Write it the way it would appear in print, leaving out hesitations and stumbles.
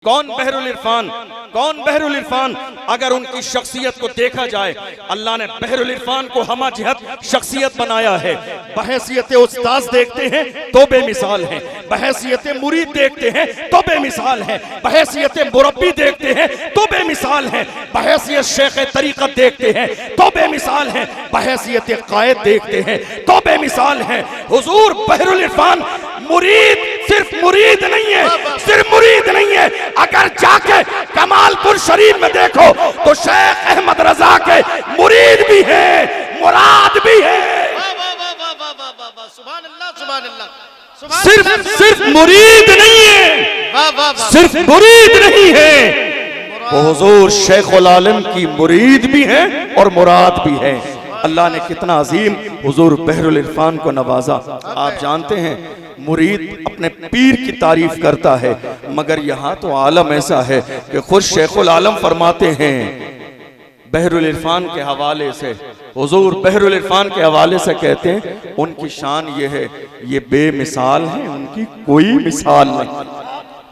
कौन बहरुल इरफान, कौन बहरुल इरफान। अगर उनकी शख्सियत को देखा जाए, अल्लाह ने बहरुल इरफान को हमा जिहत शख्सियत बनाया है। बहैसियत उस्ताद देखते हैं तो बेमिसाल हैं, बहैसियत मुरीद देखते हैं तो बेमिसाल हैं, बहैसियत मुरब्बी देखते हैं तो बेमिसाल हैं, बहैसियत शेख तरीक़त देखते हैं तो बेमिसाल हैं, बहैसियत कायद देखते हैं तो बेमिसाल हैं। हुजूर बहरुल इरफान मुरीद सिर्फ मुरीद नहीं है, सिर्फ मुरीद नहीं है। अगर जाके कमालपुर शरीफ में देखो तो शेख अहमद रजा के मुरीद भी है, मुराद भी है। सिर्फ मुरीद नहीं है, सिर्फ मुरीद नहीं है, वो हुजूर शेखुल आलम की मुरीद भी है और मुराद भी है। अल्लाह ने कितना अजीम हुजूर बहरुल इरफान को नवाजा। आप जानते हैं मुरीद अपने पीर की तारीफ करता है, मगर यहाँ तो आलम ऐसा है कि खुद शेखुल आलम फरमाते हैं बहरुल इरफान के हवाले से, हुजूर बहरुल इरफान के हवाले से कहते हैं उनकी शान ये है, ये बेमिसाल है, उनकी कोई मिसाल नहीं।